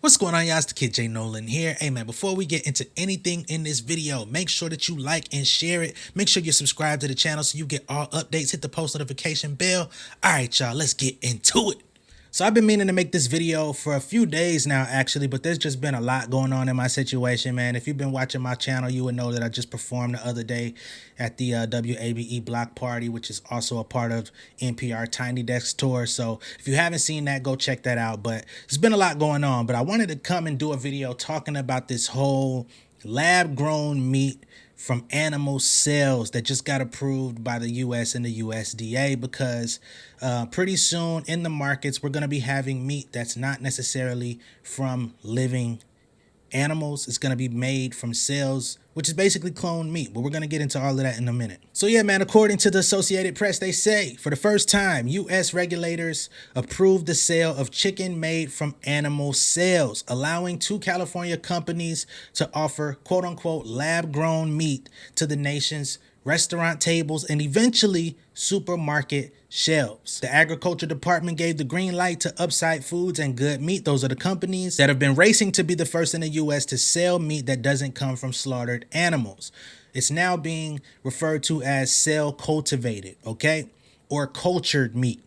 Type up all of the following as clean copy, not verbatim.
What's going on, y'all? It's the Kid J Nolan here. Hey man, before we get into anything in this video, make sure that you like and share it. Make sure you subscribe to the channel so you get all updates. Hit the post notification bell. All right, y'all, let's get into it. So I've been meaning to make this video for a few days now, actually, but there's just been a lot going on in my situation, man. If you've been watching my channel, you would know that I just performed the other day at the WABE Block Party, which is also a part of NPR Tiny Desk Tour. So if you haven't seen that, go check that out. But there's been a lot going on, but I wanted to come and do a video talking about this whole lab-grown meat from animal cells that just got approved by the US and the USDA, because pretty soon in the markets we're going to be having meat that's not necessarily from living animals. It's going to be made from cells, which is basically cloned meat, but we're going to get into all of that in a minute. So yeah, man, according to the Associated Press, they say for the first time, US regulators approved the sale of chicken made from animal cells, allowing 2 California companies to offer quote unquote lab grown meat to the nation's restaurant tables and eventually supermarket shelves. The Agriculture Department gave the green light to Upside Foods and Good Meat. Those are the companies that have been racing to be the first in the US to sell meat that doesn't come from slaughtered animals. It's now being referred to as cell cultivated, okay, or cultured meat,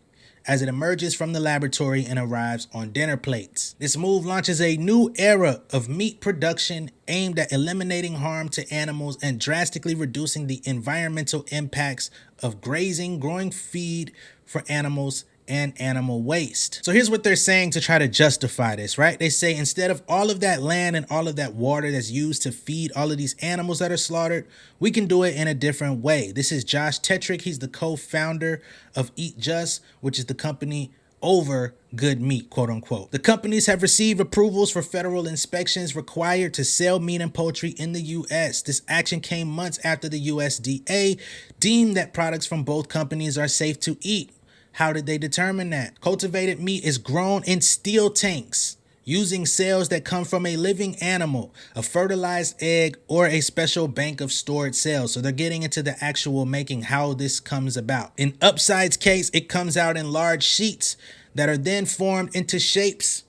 as it emerges from the laboratory and arrives on dinner plates. This move launches a new era of meat production aimed at eliminating harm to animals and drastically reducing the environmental impacts of grazing, growing feed for animals, and animal waste. So here's what they're saying to try to justify this, right? They say instead of all of that land and all of that water that's used to feed all of these animals that are slaughtered, we can do it in a different way. This is Josh Tetrick. He's the co-founder of Eat Just, which is the company over Good Meat, quote unquote. The companies have received approvals for federal inspections required to sell meat and poultry in the US. This action came months after the USDA deemed that products from both companies are safe to eat. How did they determine that? Cultivated meat is grown in steel tanks using cells that come from a living animal, a fertilized egg, or a special bank of stored cells. So they're getting into the actual making, how this comes about. In Upside's case, it comes out in large sheets that are then formed into shapes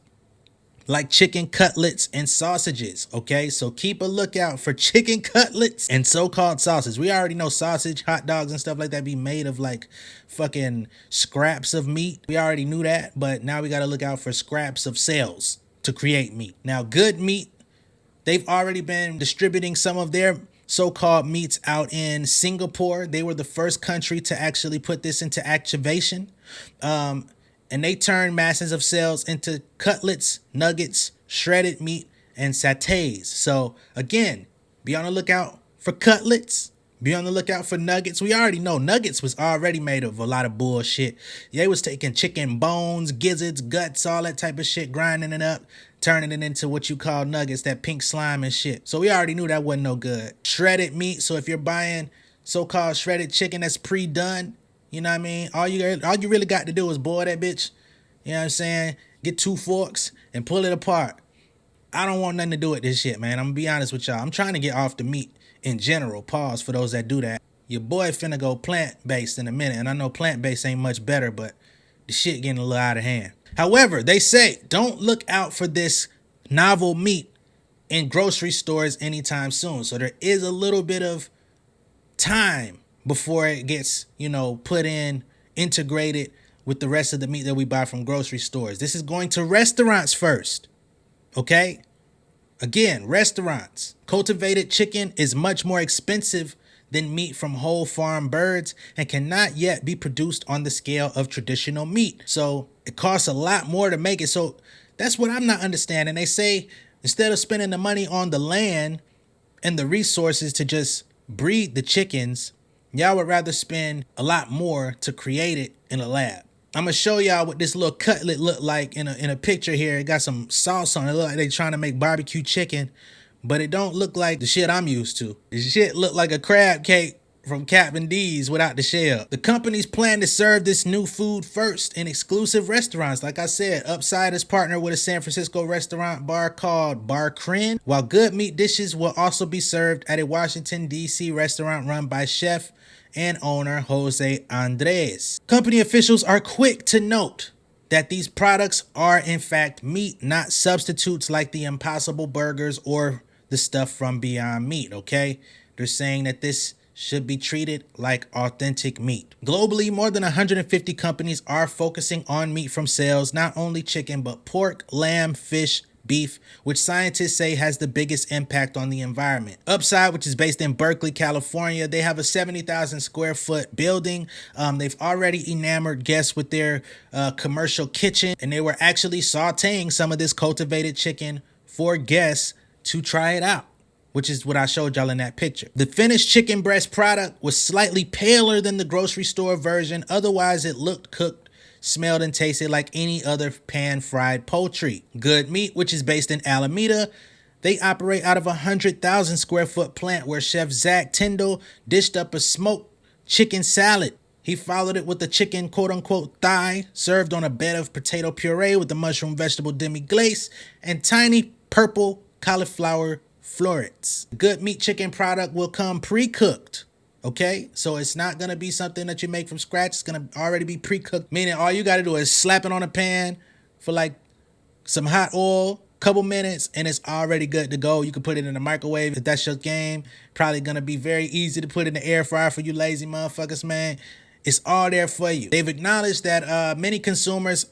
like chicken cutlets and sausages, okay? So keep a lookout for chicken cutlets and so-called sausage. We already know sausage, hot dogs, and stuff like that be made of like fucking scraps of meat. We already knew that, but now we gotta look out for scraps of cells to create meat. Now, Good Meat, they've already been distributing some of their so-called meats out in Singapore. They were the first country to actually put this into activation. And they turn masses of cells into cutlets, nuggets, shredded meat, and satays. So again, be on the lookout for cutlets. Be on the lookout for nuggets. We already know nuggets was already made of a lot of bullshit. They was taking chicken bones, gizzards, guts, all that type of shit, grinding it up, turning it into what you call nuggets, that pink slime and shit. So we already knew that wasn't no good. Shredded meat. So if you're buying so-called shredded chicken that's pre-done, you know what I mean? All you really got to do is boil that bitch. You know what I'm saying? Get 2 forks and pull it apart. I don't want nothing to do with this shit, man. I'm gonna be honest with y'all. I'm trying to get off the meat in general. Pause for those that do that. Your boy finna go plant-based in a minute. And I know plant-based ain't much better, but the shit getting a little out of hand. However, they say don't look out for this novel meat in grocery stores anytime soon. So there is a little bit of time before it gets, you know, put in, integrated with the rest of the meat that we buy from grocery stores. This is going to restaurants first, okay? Again, restaurants. Cultivated chicken is much more expensive than meat from whole farm birds and cannot yet be produced on the scale of traditional meat. So it costs a lot more to make it. So that's what I'm not understanding. They say instead of spending the money on the land and the resources to just breed the chickens, y'all would rather spend a lot more to create it in a lab. I'm gonna show y'all what this little cutlet look like in a picture here. It got some sauce on it. It look like they trying to make barbecue chicken, but it don't look like the shit I'm used to. The shit look like a crab cake from Captain D's without the shell. The companies plan to serve this new food first in exclusive restaurants. Like I said, Upside is partnered with a San Francisco restaurant bar called Bar Crin, while Good Meat dishes will also be served at a Washington, D.C. restaurant run by chef and owner Jose Andres. Company officials are quick to note that these products are in fact meat, not substitutes like the Impossible Burgers or the stuff from Beyond Meat, okay? They're saying that this should be treated like authentic meat. Globally, more than 150 companies are focusing on meat from sales, not only chicken, but pork, lamb, fish, beef, which scientists say has the biggest impact on the environment. Upside, which is based in Berkeley, California, they have a 70,000 square foot building. They've already enamored guests with their commercial kitchen, and they were actually sauteing some of this cultivated chicken for guests to try it out, which is what I showed y'all in that picture. The finished chicken breast product was slightly paler than the grocery store version. Otherwise, it looked cooked, smelled, and tasted like any other pan-fried poultry. Good Meat, which is based in Alameda, they operate out of a 100,000 square foot plant where Chef Zach Tyndall dished up a smoked chicken salad. He followed it with the chicken quote-unquote thigh, served on a bed of potato puree with the mushroom vegetable demi-glace and tiny purple cauliflower florets. Good Meat chicken product will come pre-cooked. Okay, so it's not going to be something that you make from scratch. It's going to already be pre-cooked, meaning all you got to do is slap it on a pan for like some hot oil, couple minutes, and it's already good to go. You can put it in the microwave if that's your game. Probably going to be very easy to put in the air fryer for you lazy motherfuckers, man. It's all there for you. They've acknowledged that many consumers,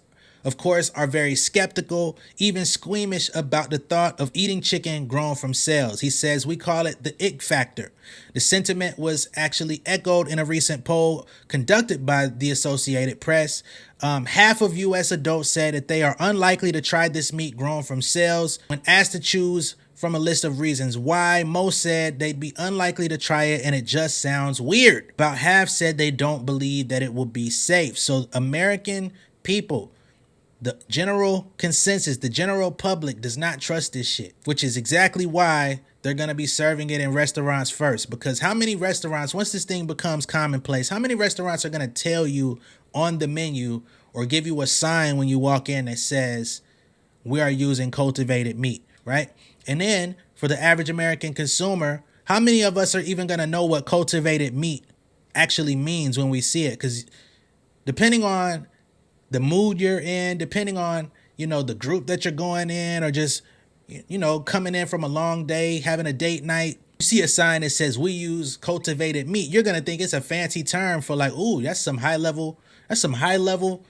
of course, are very skeptical, even squeamish about the thought of eating chicken grown from cells. He says, we call it the ick factor. The sentiment was actually echoed in a recent poll conducted by the Associated Press. Half of U.S. adults said that they are unlikely to try this meat grown from cells. When asked to choose from a list of reasons why, most said they'd be unlikely to try it and it just sounds weird. About half said they don't believe that it will be safe. So American people, the general consensus, the general public does not trust this shit, which is exactly why they're going to be serving it in restaurants first. Because how many restaurants, once this thing becomes commonplace, how many restaurants are going to tell you on the menu or give you a sign when you walk in that says, we are using cultivated meat, right? And then for the average American consumer, how many of us are even going to know what cultivated meat actually means when we see it? Because depending on the mood you're in, depending on, the group that you're going in, or just, coming in from a long day, having a date night, you see a sign that says we use cultivated meat, you're going to think it's a fancy term for like, ooh, that's some high level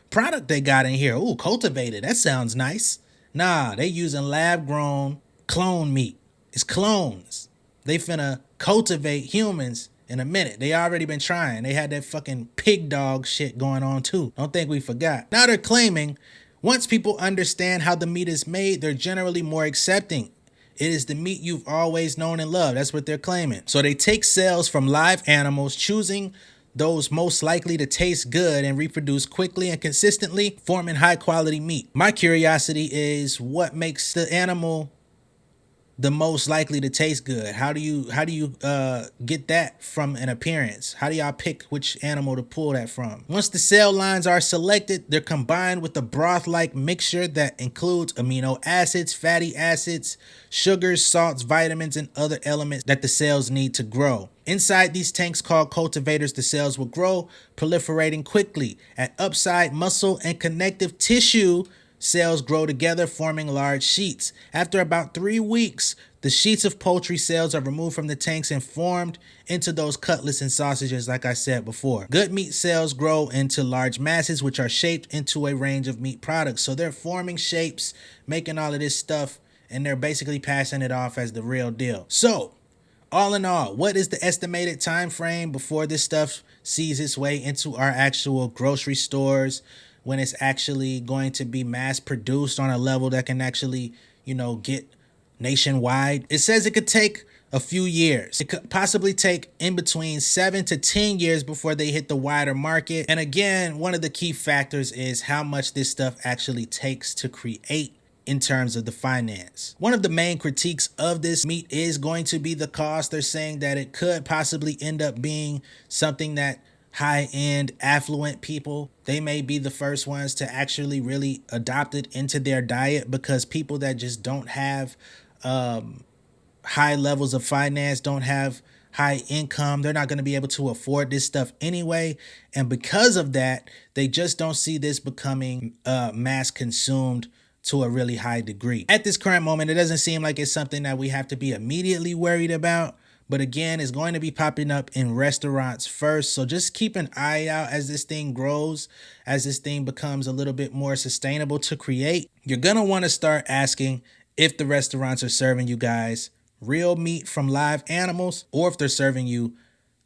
product they got in here. Ooh, cultivated. That sounds nice. Nah, they using lab grown clone meat. It's clones. They finna cultivate humans in a minute. They already been trying. They had that fucking pig dog shit going on too. Don't think we forgot. Now they're claiming once people understand how the meat is made, they're generally more accepting. It is the meat you've always known and loved. That's what they're claiming. So they take cells from live animals, choosing those most likely to taste good and reproduce quickly and consistently, forming high quality meat. My curiosity is what makes the animal the most likely to taste good? How do you get that from an appearance? How do y'all pick which animal to pull that from? Once the cell lines are selected, they're combined with a broth-like mixture that includes amino acids, fatty acids, sugars, salts, vitamins, and other elements that the cells need to grow. Inside these tanks called cultivators, the cells will grow, proliferating quickly. At upside, muscle and connective tissue cells grow together, forming large sheets. After about 3 weeks, the sheets of poultry cells are removed from the tanks and formed into those cutlets and sausages, like I said before. Good Meat cells grow into large masses, which are shaped into a range of meat products. So they're forming shapes, making all of this stuff, and they're basically passing it off as the real deal. So, all in all, what is the estimated time frame before this stuff sees its way into our actual grocery stores, when it's actually going to be mass produced on a level that can actually, get nationwide? It says it could take a few years. It could possibly take in between 7 to 10 years before they hit the wider market. And again, one of the key factors is how much this stuff actually takes to create in terms of the finance. One of the main critiques of this meat is going to be the cost. They're saying that it could possibly end up being something that high-end, affluent people, they may be the first ones to actually really adopt it into their diet, because people that just don't have high levels of finance, don't have high income. They're not going to be able to afford this stuff anyway. And because of that, they just don't see this becoming mass consumed to a really high degree. At this current moment, it doesn't seem like it's something that we have to be immediately worried about. But again, it's going to be popping up in restaurants first. So just keep an eye out as this thing grows, as this thing becomes a little bit more sustainable to create. You're going to want to start asking if the restaurants are serving you guys real meat from live animals or if they're serving you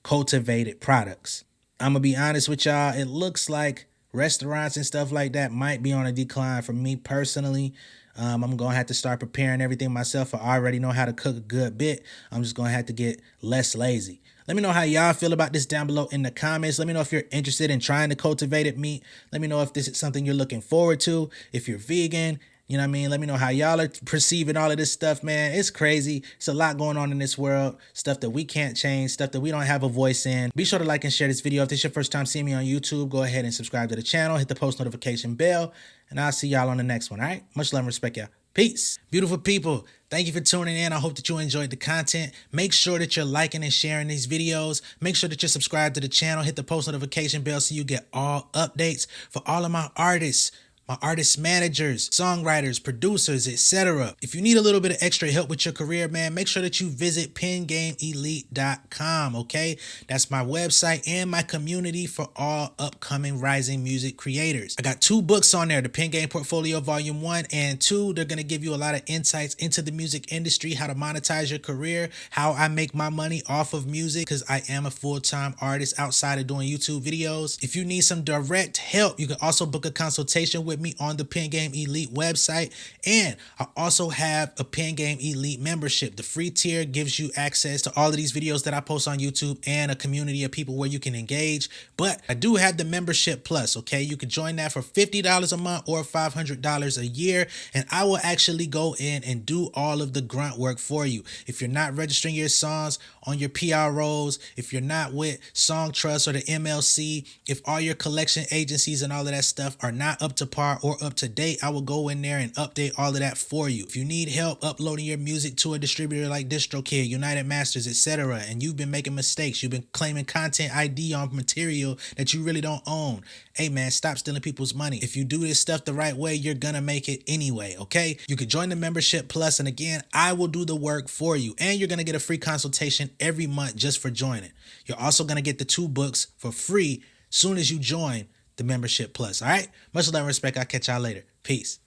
cultivated products. I'm going to be honest with y'all. It looks like restaurants and stuff like that might be on a decline for me personally. I'm going to have to start preparing everything myself. I already know how to cook a good bit. I'm just going to have to get less lazy. Let me know how y'all feel about this down below in the comments. Let me know if you're interested in trying the cultivated meat. Let me know if this is something you're looking forward to. If you're vegan, you know what I mean? Let me know how y'all are perceiving all of this stuff, man. It's crazy. It's a lot going on in this world. Stuff that we can't change. Stuff that we don't have a voice in. Be sure to like and share this video. If this is your first time seeing me on YouTube, go ahead and subscribe to the channel. Hit the post notification bell. And I'll see y'all on the next one, all right? Much love and respect, y'all. Peace. Beautiful people, thank you for tuning in. I hope that you enjoyed the content. Make sure that you're liking and sharing these videos. Make sure that you're subscribed to the channel. Hit the post notification bell so you get all updates for all of my artists. My artist managers, songwriters, producers, etc. If you need a little bit of extra help with your career, man, make sure that you visit pengameelite.com, okay? That's my website and my community for all upcoming rising music creators. I got 2 books on there, the Pen Game Portfolio Volume 1 and 2. They're going to give you a lot of insights into the music industry, how to monetize your career, how I make my money off of music, because I am a full-time artist outside of doing YouTube videos. If you need some direct help, you can also book a consultation with me on the Pen Game Elite website. And I also have a Pen Game Elite membership. The free tier gives you access to all of these videos that I post on YouTube and a community of people where you can engage. But I do have the membership plus, okay? You can join that for $50 a month or $500 a year. And I will actually go in and do all of the grunt work for you. If you're not registering your songs on your PROs, if you're not with Song Trust or the MLC, if all your collection agencies and all of that stuff are not up to par or up to date, I will go in there and update all of that for you. If you need help uploading your music to a distributor like DistroKid, United Masters, etc., and you've been making mistakes, you've been claiming content ID on material that you really don't own, hey man, stop stealing people's money. If you do this stuff the right way, you're gonna make it anyway, okay? You can join the membership plus, and again, I will do the work for you, and you're gonna get a free consultation every month just for joining. You're also gonna get the 2 books for free soon as you join the membership plus. All right, much love and respect. I'll catch y'all later. Peace.